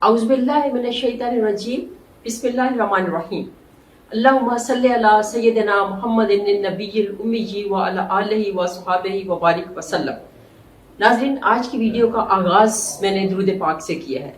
اعوذ باللہ من الشیطان الرجیم بسم اللہ الرحمن الرحیم اللہم صلی علی سیدنا محمد النبی الامی وعلی آلہ وصحبہ وبارک وسلم۔ ناظرین، آج کی ویڈیو کا آغاز میں نے درود پاک سے کیا ہے۔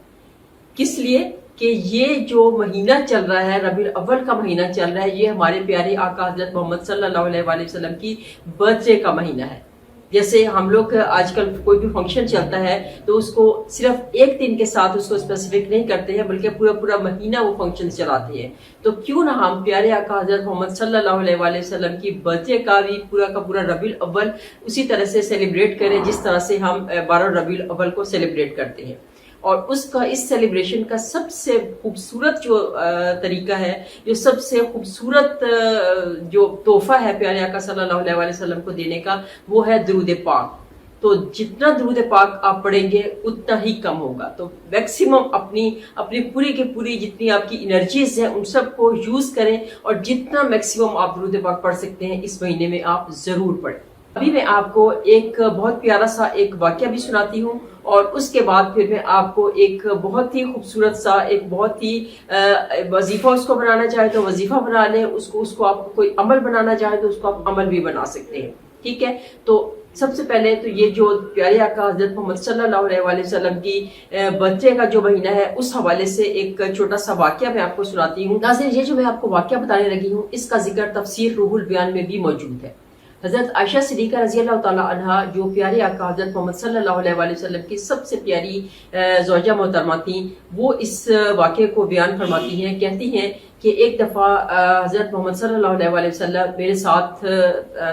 کس لیے کہ یہ جو مہینہ چل رہا ہے، ربیع الاول کا مہینہ چل رہا ہے، یہ ہمارے پیارے آقا حضرت محمد صلی اللہ علیہ وآلہ وسلم کی برتھ ڈے کا مہینہ ہے۔ جیسے ہم لوگ آج کل کوئی بھی فنکشن چلتا ہے تو اس کو صرف ایک دن کے ساتھ اس کو اسپیسیفک نہیں کرتے ہیں، بلکہ پورا مہینہ وہ فنکشن چلاتے ہیں۔ تو کیوں نہ ہم پیارے آقا حضرت محمد صلی اللہ علیہ وآلہ وسلم کی برتھ ڈے کا بھی پورا ربیع الاول اسی طرح سے سیلیبریٹ کریں جس طرح سے ہم 12 ربیع الاول کو سیلیبریٹ کرتے ہیں۔ اور اس سیلیبریشن کا سب سے خوبصورت جو طریقہ ہے، جو سب سے خوبصورت جو تحفہ ہے پیارے آقا صلی اللہ علیہ وآلہ وسلم کو دینے کا، وہ ہے درود پاک۔ تو جتنا درود پاک آپ پڑھیں گے اتنا ہی کم ہوگا۔ تو میکسیمم اپنی پوری کی پوری جتنی آپ کی انرجیز ہیں ان سب کو یوز کریں، اور جتنا میکسیمم آپ درود پاک پڑھ سکتے ہیں اس مہینے میں آپ ضرور پڑھیں۔ ابھی میں آپ کو ایک بہت پیارا سا ایک واقعہ بھی سناتی ہوں، اور اس کے بعد پھر میں آپ کو ایک بہت ہی خوبصورت سا ایک بہت ہی وظیفہ اس کو بنانا چاہے تو وظیفہ بنا لیں، اس کو آپ کوئی عمل بنانا چاہے تو اس کو آپ عمل بھی بنا سکتے ہیں، ٹھیک ہے۔ تو سب سے پہلے تو یہ جو پیارے آقا حضرت محمد صلی اللہ علیہ وآلہ وسلم کی برتھ ڈے کا جو مہینہ ہے اس حوالے سے ایک چھوٹا سا واقعہ میں آپ کو سناتی ہوں۔ ناظرین، یہ جو میں آپ کو واقعہ بتانے لگی ہوں اس کا ذکر تفسیر روح البیان میں بھی موجود ہے۔ حضرت عائشہ صدیقہ رضی اللہ تعالی عنہا، جو پیارے آقا حضرت محمد صلی اللہ علیہ وآلہ وسلم کی سب سے پیاری زوجہ محترمہ تھیں، وہ اس واقعے کو بیان فرماتی ہیں۔ کہتی ہیں کہ ایک دفعہ حضرت محمد صلی اللہ علیہ وآلہ وسلم میرے ساتھ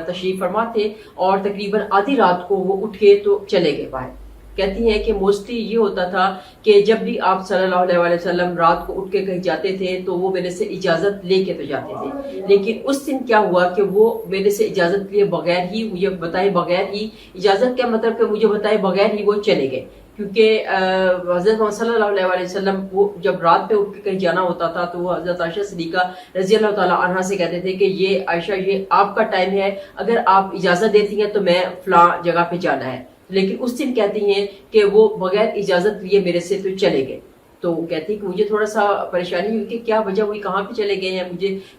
تشریف فرما تھے، اور تقریباً آدھی رات کو وہ اٹھ کے تو چلے گئے باہر۔ کہتی ہیں کہ موسٹلی یہ ہوتا تھا کہ جب بھی آپ صلی اللہ علیہ وآلہ وسلم رات کو اٹھ کے کہیں جاتے تھے تو وہ میرے سے اجازت لے کے تو جاتے تھے، لیکن اس دن کیا ہوا کہ وہ میرے سے اجازت لیے بغیر ہی، مجھے بتائے بغیر ہی، اجازت کیا مطلب کہ مجھے بتائے بغیر ہی وہ چلے گئے۔ کیونکہ حضرت محمد صلی اللہ علیہ وآلہ وسلم وہ جب رات میں اٹھ کے کہیں جانا ہوتا تھا تو وہ حضرت عائشہ صدیقہ رضی اللہ تعالیٰ عنہا سے کہتے تھے کہ یہ عائشہ، یہ آپ کا ٹائم ہے، اگر آپ اجازت دیتی ہیں تو میں فلاں جگہ پہ جانا ہے۔ لیکن اس دن کہتی ہیں کہ وہ بغیر اجازت لیے میرے سے تو چلے گئے۔ تو کہتی کہ مجھے تھوڑا سا پریشانی ہوئی کہ کیا وجہ ہوئی، کہاں پہ چلے گئے ہیں،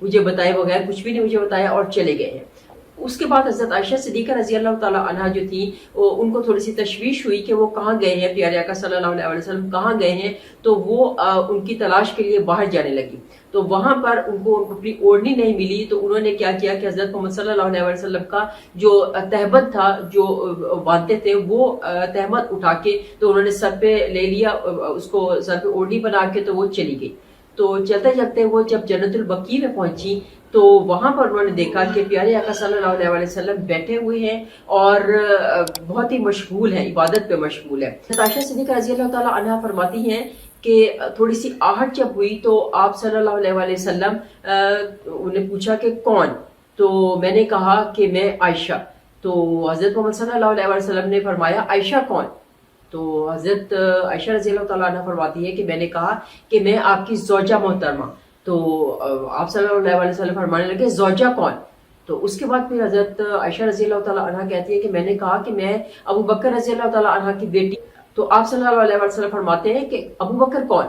مجھے بتائے بغیر، کچھ بھی نہیں مجھے بتایا اور چلے گئے ہیں۔ اس کے بعد حضرت عائشہ صدیقہ رضی اللہ تعالیٰ عنہا جو تھی، ان کو تھوڑی سی تشویش ہوئی کہ وہ کہاں گئے ہیں، پیارے آقا صلی اللہ علیہ وسلم کہاں گئے ہیں۔ تو وہ ان کی تلاش کے لیے باہر جانے لگی، تو وہاں پر ان کو اپنی اوڑھنی نہیں ملی۔ تو انہوں نے کیا کیا کہ حضرت محمد صلی اللہ علیہ وسلم کا جو تہبند تھا جو باندھتے تھے، وہ تہبند اٹھا کے تو انہوں نے سر پہ لے لیا، اس کو سر پہ اوڑھنی بنا کے تو وہ چلی گئی۔ تو چلتے چلتے وہ جب جنت البقیع میں پہنچی تو وہاں پر انہوں نے دیکھا کہ پیارے آقا صلی اللہ علیہ وسلم بیٹھے ہوئے ہیں اور بہت ہی مشغول ہیں، عبادت پہ مشغول ہے۔ عائشہ صدیقہ رضی اللہ تعالیٰ عنہا فرماتی ہیں کہ تھوڑی سی آہٹ جب ہوئی تو آپ صلی اللہ علیہ وسلم انہیں پوچھا کہ کون؟ تو میں نے کہا کہ میں عائشہ۔ تو حضرت محمد صلی اللہ علیہ وسلم نے فرمایا عائشہ کون؟ تو حضرت عائشہ رضی اللہ تعالیٰ عنہ فرماتی ہے کہ میں نے کہا کہ میں آپ کی زوجہ محترمہ۔ تو آپ صلی اللہ علیہ وسلم فرمانے لگے زوجہ کون؟ تو اس کے بعد پھر حضرت عائشہ رضی اللہ تعالیٰ عنہ کہتی ہے کہ میں نے کہا کہ میں ابو بکر رضی اللہ تعالیٰ عنہ کی بیٹی۔ تو آپ صلی اللہ علیہ وسلم فرماتے ہیں کہ ابو بکر کون؟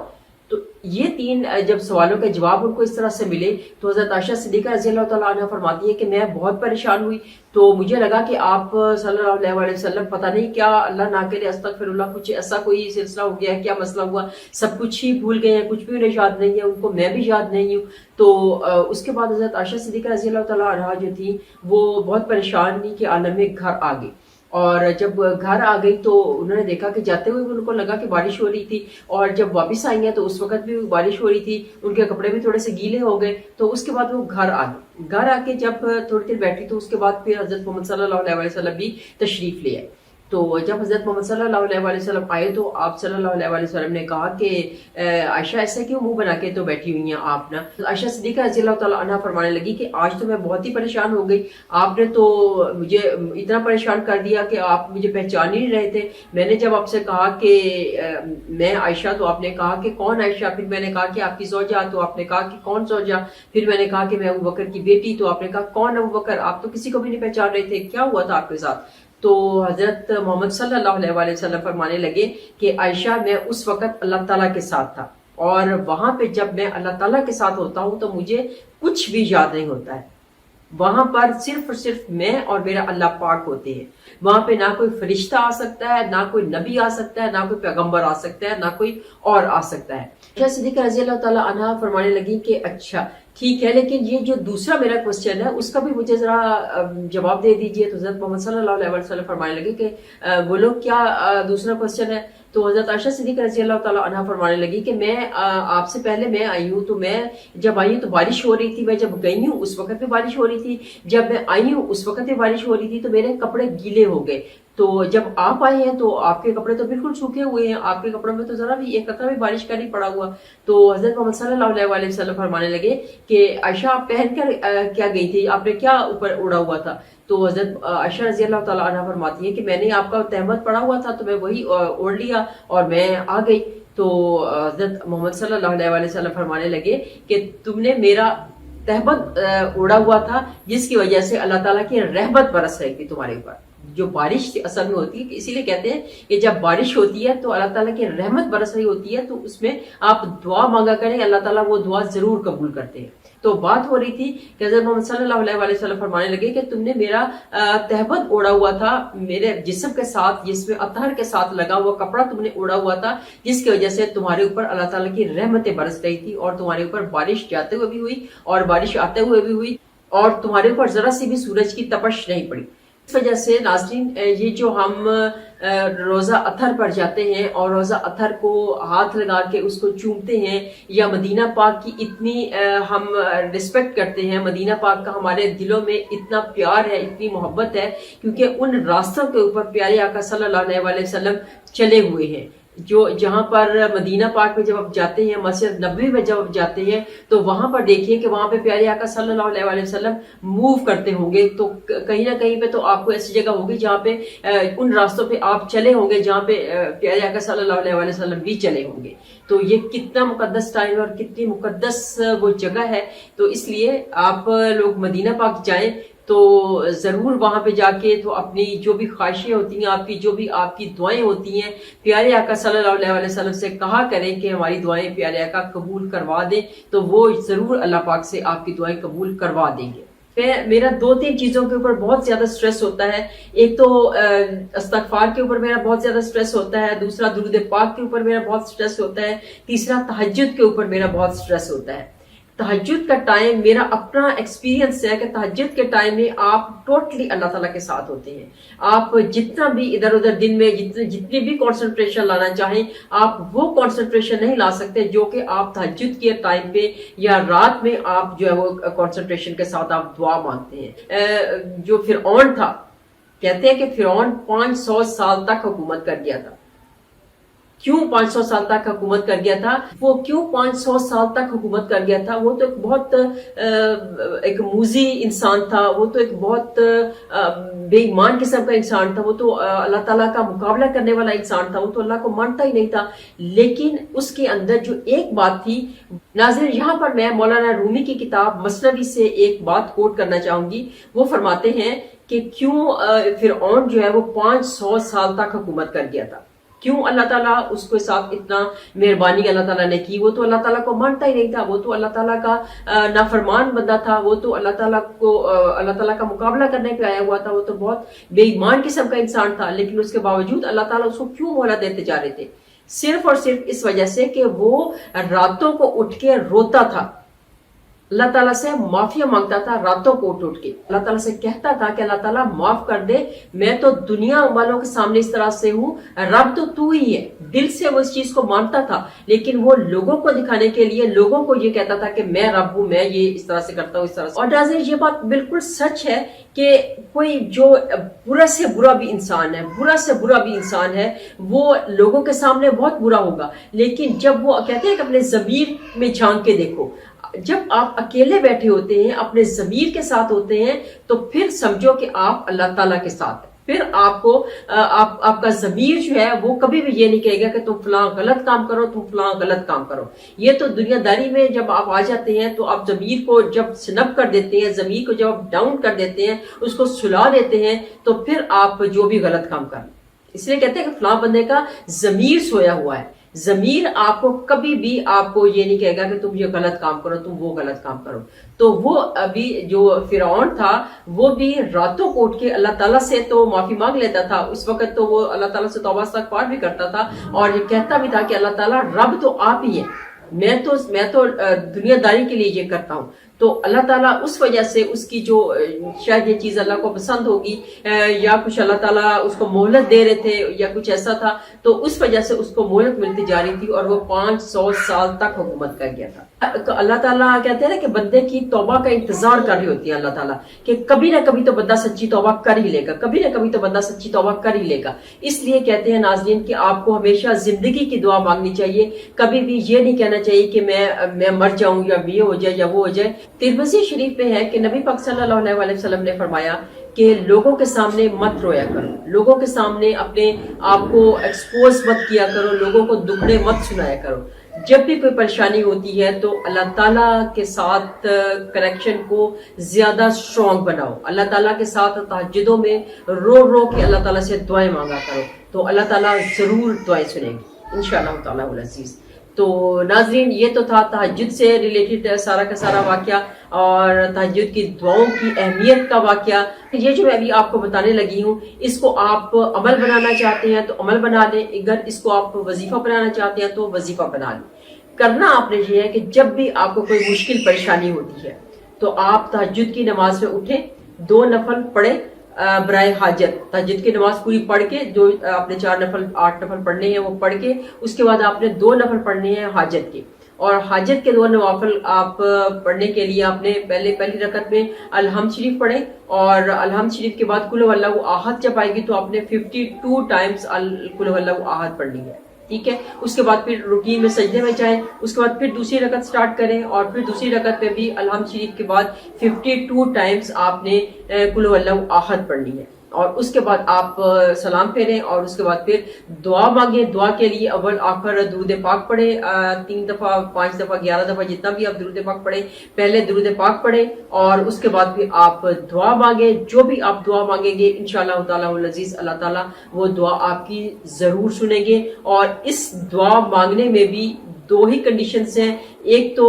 تو یہ تین جب سوالوں کے جواب ان کو اس طرح سے ملے تو حضرت عائشہ صدیقہ رضی اللہ تعالیٰ عنہ فرماتی ہے کہ میں بہت پریشان ہوئی۔ تو مجھے لگا کہ آپ صلی اللہ علیہ وسلم پتہ نہیں کیا، اللہ نہ کرے استغفر اللہ، کچھ ایسا کوئی سلسلہ ہو گیا ہے، کیا مسئلہ ہوا، سب کچھ ہی بھول گئے ہیں، کچھ بھی انہیں یاد نہیں ہے، ان کو میں بھی یاد نہیں ہوں۔ تو اس کے بعد حضرت عائشہ صدیقہ رضی اللہ تعالیٰ عنہ جو تھی وہ بہت پریشانی کے عالم میں گھر آ گئی، اور جب گھر آ گئی تو انہوں نے دیکھا کہ جاتے ہوئے ان کو لگا کہ بارش ہو رہی تھی، اور جب واپس آئی ہیں تو اس وقت بھی بارش ہو رہی تھی، ان کے کپڑے بھی تھوڑے سے گیلے ہو گئے۔ تو اس کے بعد وہ گھر آ گئی، گھر آ کے جب تھوڑی دیر بیٹھی تو اس کے بعد پھر حضرت محمد صلی اللہ علیہ وسلم بھی تشریف لے آئے۔ تو جب حضرت محمد صلی اللہ علیہ وسلم آئے تو آپ صلی اللہ علیہ وسلم نے کہا کہ عائشہ ایسا کیوں منہ بنا کے تو بیٹھی ہوئی ہیں آپ نا؟ عائشہ صدیقہ رضی اللہ تعالیٰ عنہ فرمانے لگی کہ آج تو میں بہت ہی پریشان ہو گئی، آپ نے تو مجھے اتنا پریشان کر دیا کہ آپ مجھے پہچان ہی نہیں رہے تھے۔ میں نے جب آپ سے کہا کہ میں عائشہ تو آپ نے کہا کہ کون عائشہ، پھر میں نے کہا کہ آپ کی زوجہ تو آپ نے کہا کہ کون زوجہ، پھر میں نے کہا کہ میں ابو بکر کی بیٹی تو آپ نے کہا کون ابو بکر، آپ تو کسی کو بھی نہیں پہچان رہے تھے، کیا ہوا تھا آپ کے ساتھ؟ تو حضرت محمد صلی اللہ علیہ وآلہ وسلم فرمانے لگے کہ عائشہ میں اس وقت اللہ تعالیٰ کے ساتھ تھا، اور وہاں پہ جب میں اللہ تعالیٰ کے ساتھ ہوتا ہوں تو مجھے کچھ بھی یاد نہیں ہوتا ہے، وہاں پر صرف اور صرف میں اور میرا اللہ پاک ہوتے ہیں، وہاں پہ نہ کوئی فرشتہ آ سکتا ہے، نہ کوئی نبی آ سکتا ہے، نہ کوئی پیغمبر آ سکتا ہے، نہ کوئی اور آ سکتا ہے۔ صدیقہ رضی اللہ تعالیٰ عنہا فرمانے لگی کہ اچھا ٹھیک ہے، لیکن یہ جو دوسرا میرا کوشچن ہے اس کا بھی مجھے ذرا جواب دے دیجئے۔ تو حضرت محمد صلی اللہ علیہ وسلم فرمانے لگے کہ بولو کیا دوسرا کوشچن ہے؟ تو حضرت عائشہ صدیقہ رضی اللہ تعالیٰ عنہا فرمانے لگی کہ میں آپ سے پہلے میں آئی ہوں، تو میں جب آئی ہوں تو بارش ہو رہی تھی، میں جب گئی ہوں اس وقت بھی بارش ہو رہی تھی، جب میں آئی ہوں اس وقت بھی بارش ہو رہی تھی، تو میرے کپڑے گیلے ہو گئے۔ تو جب آپ آئے ہیں تو آپ کے کپڑے تو بالکل سوکھے ہوئے ہیں، آپ کے کپڑوں میں تو ذرا بھی ایک قطرہ بھی بارش کا نہیں پڑا ہوا۔ تو حضرت محمد صلی اللہ علیہ وآلہ وسلم فرمانے لگے کہ عائشہ آپ پہن کر کیا گئی تھی، آپ نے کیا اوپر اڑا ہوا تھا؟ تو حضرت عائشہ رضی اللہ تعالیٰ عنہ فرماتی ہیں کہ میں نے آپ کا تہمت پڑا ہوا تھا تو میں وہی اوڑھ لیا اور میں آ گئی۔ تو حضرت محمد صلی اللہ علیہ وآلہ وسلم فرمانے لگے کہ تم نے میرا تہمت اوڑا ہوا تھا جس کی وجہ سے اللہ تعالیٰ کی رحمت برس رہی تھی تمہارے اوپر۔ جو بارش اصل میں ہوتی ہے، اسی لیے کہتے ہیں کہ جب بارش ہوتی ہے تو اللہ تعالیٰ کی رحمت برس رہی ہوتی ہے، تو اس میں آپ دعا مانگا کریں، اللہ تعالیٰ وہ دعا ضرور قبول کرتے ہیں۔ تو بات ہو رہی تھی کہ حضرت محمد صلی اللہ علیہ وآلہ وسلم فرمانے لگے کہ تم نے میرا تہبت اوڑا ہوا تھا، میرے جسم کے ساتھ، جس میں اطہر کے ساتھ لگا ہوا کپڑا تم نے اوڑا ہوا تھا، جس کی وجہ سے تمہارے اوپر اللہ تعالیٰ کی رحمتیں برس رہی تھی، اور تمہارے اوپر بارش جاتے ہوئے بھی ہوئی اور بارش آتے ہوئے بھی ہوئی، اور تمہارے اوپر ذرا سی بھی سورج کی تپش نہیں پڑی۔ اس وجہ سے ناظرین، یہ جو ہم روزہ اطہر پر جاتے ہیں اور روزہ اطہر کو ہاتھ لگا کے اس کو چومتے ہیں، یا مدینہ پاک کی اتنی ہم رسپیکٹ کرتے ہیں، مدینہ پاک کا ہمارے دلوں میں اتنا پیار ہے، اتنی محبت ہے، کیونکہ ان راستوں کے اوپر پیارے آقا صلی اللہ علیہ وآلہ وسلم چلے ہوئے ہیں۔ جو جہاں پر مدینہ پاک میں جب آپ جاتے ہیں، مسجد نبوی میں جب آپ جاتے ہیں، تو وہاں پر دیکھیے کہ وہاں پہ پیارے آقا صلی اللہ علیہ وآلہ وسلم موو کرتے ہوں گے، تو کہیں نہ کہیں پہ تو آپ کو ایسی جگہ ہوگی جہاں پہ ان راستوں پہ آپ چلے ہوں گے جہاں پہ پیارے آقا صلی اللہ علیہ وآلہ وسلم بھی چلے ہوں گے۔ تو یہ کتنا مقدس ٹائم اور کتنی مقدس وہ جگہ ہے، تو اس لیے آپ لوگ مدینہ پاک جائیں تو ضرور وہاں پہ جا کے تو اپنی جو بھی خواہشیں ہوتی ہیں، آپ کی جو بھی آپ کی دعائیں ہوتی ہیں، پیارے آقا صلی اللہ علیہ وسلم سے کہا کریں کہ ہماری دعائیں پیارے آقا قبول کروا دیں، تو وہ ضرور اللہ پاک سے آپ کی دعائیں قبول کروا دیں گے۔ میرا 2-3 چیزوں کے اوپر بہت زیادہ سٹریس ہوتا ہے۔ ایک تو استغفار کے اوپر میرا بہت زیادہ سٹریس ہوتا ہے، دوسرا درود پاک کے اوپر میرا بہت سٹریس ہوتا ہے، تیسرا تہجد کے اوپر میرا بہت سٹریس ہوتا ہے۔ تہجد کا ٹائم، میرا اپنا ایکسپیرینس ہے کہ تہجد کے ٹائم میں آپ ٹوٹلی اللہ تعالیٰ کے ساتھ ہوتے ہیں۔ آپ جتنا بھی ادھر ادھر دن میں جتنی بھی کنسنٹریشن لانا چاہیں، آپ وہ کنسنٹریشن نہیں لا سکتے جو کہ آپ تہجد کے ٹائم پہ یا رات میں آپ جو ہے وہ کنسنٹریشن کے ساتھ آپ دعا مانگتے ہیں۔ جو فرعون تھا، کہتے ہیں کہ فرعون 500 سال تک حکومت کر گیا تھا۔ کیوں 500 سال تک حکومت کر گیا تھا؟ وہ کیوں 500 سال تک حکومت کر گیا تھا؟ وہ تو ایک بہت ایک موذی انسان تھا، وہ تو ایک بہت بے ایمان قسم کا انسان تھا، وہ تو اللہ تعالیٰ کا مقابلہ کرنے والا انسان تھا، وہ تو اللہ کو مانتا ہی نہیں تھا۔ لیکن اس کے اندر جو ایک بات تھی، ناظرین یہاں پر میں مولانا رومی کی کتاب مثنوی سے ایک بات کوٹ کرنا چاہوں گی۔ وہ فرماتے ہیں کہ کیوں فرعون جو ہے وہ 500 سال تک حکومت کر گیا تھا، کیوں اللہ تعالیٰ اس کے ساتھ اتنا مہربانی اللہ تعالیٰ نے کی؟ وہ تو اللہ تعالیٰ کو مانتا ہی نہیں تھا، وہ تو اللہ تعالیٰ کا نافرمان بندہ تھا، وہ تو اللہ تعالیٰ کا مقابلہ کرنے پہ آیا ہوا تھا، وہ تو بہت بے ایمان قسم کا انسان تھا۔ لیکن اس کے باوجود اللہ تعالیٰ اس کو کیوں مہلت دیتے جا رہے تھے؟ صرف اور صرف اس وجہ سے کہ وہ راتوں کو اٹھ کے روتا تھا، اللہ تعالیٰ سے معافی مانگتا تھا، راتوں کو اٹھ کے اللہ تعالیٰ سے کہتا تھا کہ اللہ تعالیٰ معاف کر دے، میں تو دنیا والوں کے سامنے اس طرح سے ہوں، رب تو ہی ہے۔ دل سے وہ اس چیز کو مانتا تھا، لیکن وہ لوگوں کو دکھانے کے لیے لوگوں کو یہ کہتا تھا کہ میں رب ہوں، میں یہ اس طرح سے کرتا ہوں، اس طرح سے۔ اور ناظرین یہ بات بالکل سچ ہے کہ کوئی جو برا سے برا بھی انسان ہے وہ لوگوں کے سامنے بہت برا ہوگا، لیکن جب وہ کہتے ہیں کہ اپنے ضمیر میں جھانک کے دیکھو، جب آپ اکیلے بیٹھے ہوتے ہیں، اپنے ضمیر کے ساتھ ہوتے ہیں، تو پھر سمجھو کہ آپ اللہ تعالیٰ کے ساتھ ہیں، پھر آپ کو آپ کا ضمیر جو ہے وہ کبھی بھی یہ نہیں کہے گا کہ تم فلاں غلط کام کرو، تم فلاں غلط کام کرو. یہ تو دنیا داری میں جب آپ آ جاتے ہیں تو آپ ضمیر کو جب سنپ کر دیتے ہیں، ضمیر کو جب آپ ڈاؤن کر دیتے ہیں، اس کو سلا دیتے ہیں، تو پھر آپ جو بھی غلط کام کریں. اس لیے کہتے ہیں کہ فلاں بندے کا ضمیر سویا ہوا ہے. ضمیر آپ کو کبھی بھی آپ کو یہ نہیں کہے گا کہ تم یہ غلط کام کرو، تم وہ غلط کام کرو. تو وہ ابھی جو فرعون تھا وہ بھی راتوں کو اٹھ کے اللہ تعالیٰ سے تو معافی مانگ لیتا تھا. اس وقت تو وہ اللہ تعالیٰ سے توبہ استغفار بھی کرتا تھا اور یہ کہتا بھی تھا کہ اللہ تعالیٰ رب تو آپ ہی ہے، میں تو دنیا داری کے لیے یہ کرتا ہوں. تو اللہ تعالیٰ اس وجہ سے اس کی جو شاید یہ چیز اللہ کو پسند ہوگی یا کچھ اللہ تعالیٰ اس کو مہلت دے رہے تھے یا کچھ ایسا تھا، تو اس وجہ سے اس کو مہلت ملتی جا رہی تھی اور وہ 500 سال تک حکومت کر گیا تھا. تو اللہ تعالیٰ کہتے ہیں نا کہ بندے کی توبہ کا انتظار کر رہی ہوتی ہے اللہ تعالیٰ کہ کبھی نہ کبھی تو بندہ سچی توبہ کر ہی لے گا، کبھی نہ کبھی تو بندہ سچی توبہ کر ہی لے گا. اس لیے کہتے ہیں ناظرین کہ آپ کو ہمیشہ زندگی کی دعا مانگنی چاہیے. کبھی بھی یہ نہیں کہنا چاہیے کہ میں مر جاؤں یا یہ ہو جائے یا وہ ہو جائے. ترمذی شریف میں ہے کہ نبی پاک صلی اللہ علیہ وسلم نے فرمایا کہ لوگوں کے سامنے مت رویا کرو، لوگوں کے سامنے اپنے آپ کو ایکسپوز مت کیا کرو، لوگوں کو دکھڑے مت سنایا کرو. جب بھی کوئی پریشانی ہوتی ہے تو اللہ تعالیٰ کے ساتھ کنیکشن کو زیادہ اسٹرانگ بناؤ. اللہ تعالیٰ کے ساتھ تہجدوں میں رو کے اللہ تعالیٰ سے دعائیں مانگا کرو، تو اللہ تعالیٰ ضرور دعائیں سنیں گے انشاءاللہ تعالیٰ العزیز. تو ناظرین یہ تو تھا تہجد سے ریلیٹڈ سارا کا سارا واقعہ اور تہجد کی دعاؤں کی اہمیت کا واقعہ. یہ جو میں ابھی آپ کو بتانے لگی ہوں اس کو آپ عمل بنانا چاہتے ہیں تو عمل بنا لیں، اگر اس کو آپ وظیفہ بنانا چاہتے ہیں تو وظیفہ بنا لیں. کرنا آپ نے یہ ہے کہ جب بھی آپ کو کوئی مشکل پریشانی ہوتی ہے تو آپ تہجد کی نماز میں اٹھیں، 2 نفل پڑھیں برائے حاجت. تہجد کی نماز پوری پڑھ کے جو آپ نے 4 نفل 8 نفل پڑھنے ہیں وہ پڑھ کے اس کے بعد آپ نے 2 نفل پڑھنے ہیں حاجت کے. اور حاجت کے 2 نوافل آپ پڑھنے کے لیے آپ نے پہلی رکعت میں الحمد شریف پڑھیں اور الحمد شریف کے بعد قل واللہ احد جب آئے گی تو آپ نے 52 ٹائمز قل واللہ احد پڑھنی ہے. ٹھیک ہے، اس کے بعد پھر رکوع میں سجدے میں جائیں، اس کے بعد پھر دوسری رکعت سٹارٹ کریں اور پھر دوسری رکعت میں بھی الحمد شریف کے بعد 52 ٹائمز آپ نے قل واللہ احد پڑھنی ہے. اور اس کے بعد آپ سلام پھیریں اور اس کے بعد پھر دعا مانگیں. دعا کے لیے اول آخر درود پاک پڑھیں 3 دفعہ 5 دفعہ 11 دفعہ جتنا بھی آپ درود پاک پڑھیں، پہلے درود پاک پڑھیں اور اس کے بعد پھر آپ دعا مانگیں. جو بھی آپ دعا مانگیں گے انشاءاللہ تعالیٰ العزیز اللہ تعالیٰ وہ دعا آپ کی ضرور سنیں گے. اور اس دعا مانگنے میں بھی 2 ہی کنڈیشنز ہیں. ایک تو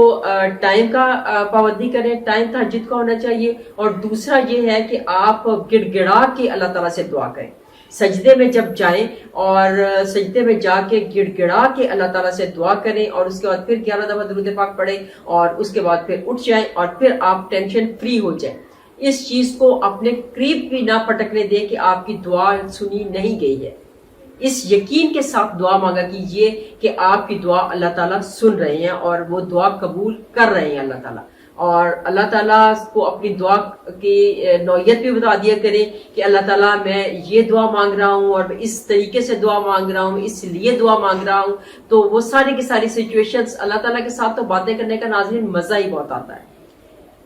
ٹائم کا پابندی کریں، ٹائم تہجد کا ہونا چاہیے، اور دوسرا یہ ہے کہ آپ گڑ گڑا کے اللہ تعالیٰ سے دعا کریں. سجدے میں جب جائیں اور سجدے میں جا کے گڑ گڑا کے اللہ تعالیٰ سے دعا کریں اور اس کے بعد پھر 11 دفعہ درود پاک پڑھیں اور اس کے بعد پھر اٹھ جائیں اور پھر آپ ٹینشن فری ہو جائیں. اس چیز کو اپنے قریب بھی نہ پٹکنے دیں کہ آپ کی دعا سنی نہیں گئی ہے. اس یقین کے ساتھ دعا مانگا کیجیے کہ آپ کی دعا اللہ تعالیٰ سن رہے ہیں اور وہ دعا قبول کر رہے ہیں اللہ تعالیٰ. اور اللہ تعالیٰ کو اپنی دعا کی نوعیت بھی بتا دیا کریں کہ اللہ تعالیٰ میں یہ دعا مانگ رہا ہوں اور اس طریقے سے دعا مانگ رہا ہوں، اس لیے دعا مانگ رہا ہوں. تو وہ ساری کی ساری سچویشنز اللہ تعالیٰ کے ساتھ تو باتیں کرنے کا ناظرین مزہ ہی بہت آتا ہے.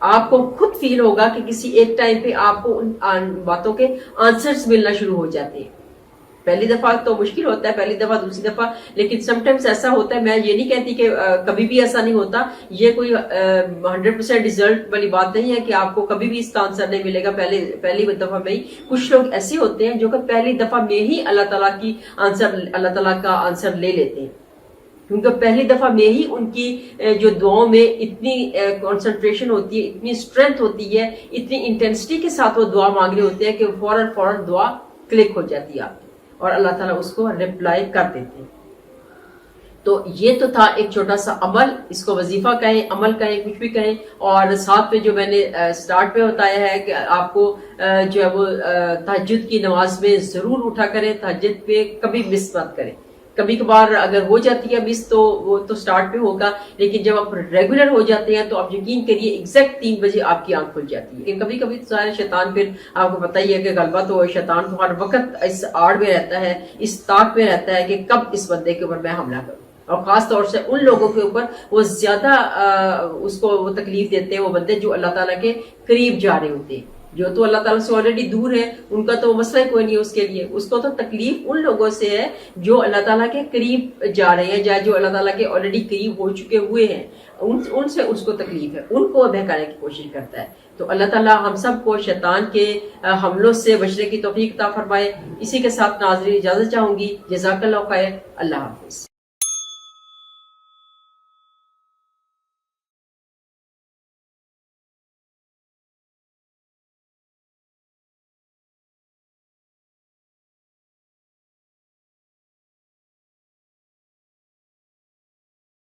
آپ کو خود فیل ہوگا کہ کسی ایک ٹائم پہ آپ کو ان باتوں کے آنسرز ملنا شروع ہو جاتے ہیں. پہلی دفعہ تو مشکل ہوتا ہے، پہلی دفعہ دوسری دفعہ، لیکن سم ٹائمز ایسا ہوتا ہے. میں یہ نہیں کہتی کہ کبھی بھی ایسا نہیں ہوتا، یہ کوئی 100% ریزلٹ والی بات نہیں ہے کہ آپ کو کبھی بھی اس کا آنسر نہیں ملے گا پہلی دفعہ میں ہی. کچھ لوگ ایسے ہوتے ہیں جو کہ پہلی دفعہ میں ہی اللہ تعالیٰ کا آنسر لے لیتے ہیں، کیونکہ پہلی دفعہ میں ہی ان کی جو دعاؤں میں اتنی کنسنٹریشن ہوتی ہے، اتنی اسٹرینتھ ہوتی ہے، اتنی انٹینسٹی کے ساتھ وہ دعا مانگ رہے ہوتے ہیں کہ فوراً دعا کلک ہو جاتی ہے آپ کی اور اللہ تعالیٰ اس کو ریپلائی کر دیتے ہیں. تو یہ تو تھا ایک چھوٹا سا عمل، اس کو وظیفہ کہیں، عمل کہیں، کچھ بھی کہیں. اور ساتھ میں جو میں نے سٹارٹ میں بتایا ہے کہ آپ کو جو ہے وہ تہجد کی نماز میں ضرور اٹھا کریں، تہجد پہ کبھی مس مت کریں. کبھی کبھار اگر ہو جاتی ہے مس تو وہ تو سٹارٹ پہ ہوگا، لیکن جب آپ ریگولر ہو جاتے ہیں تو آپ یقین کریے ایگزیکٹ 3 بجے آپ کی آنکھ کھل جاتی ہے. لیکن کبھی کبھی سارے شیطان پھر آپ کو پتہ ہی ہے کہ غلبہ تو شیطان تو ہر وقت اس آڑ میں رہتا ہے، اس طاق میں رہتا ہے کہ کب اس بندے کے اوپر میں حملہ کروں. اور خاص طور سے ان لوگوں کے اوپر وہ زیادہ اس کو وہ تکلیف دیتے ہیں، وہ بندے جو اللہ تعالیٰ کے قریب جا رہے ہوتے ہیں. جو تو اللہ تعالیٰ سے آلریڈی دور ہے ان کا تو مسئلہ کوئی نہیں ہے اس کے لیے. اس کو تو تکلیف ان لوگوں سے ہے جو اللہ تعالیٰ کے قریب جا رہے ہیں یا جو اللہ تعالیٰ کے آلریڈی قریب ہو چکے ہوئے ہیں, ان سے اس کو تکلیف ہے, ان کو بہکانے کی کوشش کرتا ہے. تو اللہ تعالیٰ ہم سب کو شیطان کے حملوں سے بچنے کی توفیق عطا فرمائے. اسی کے ساتھ ناظرین اجازت چاہوں گی. جزاک اللہ خیر. اللہ حافظ.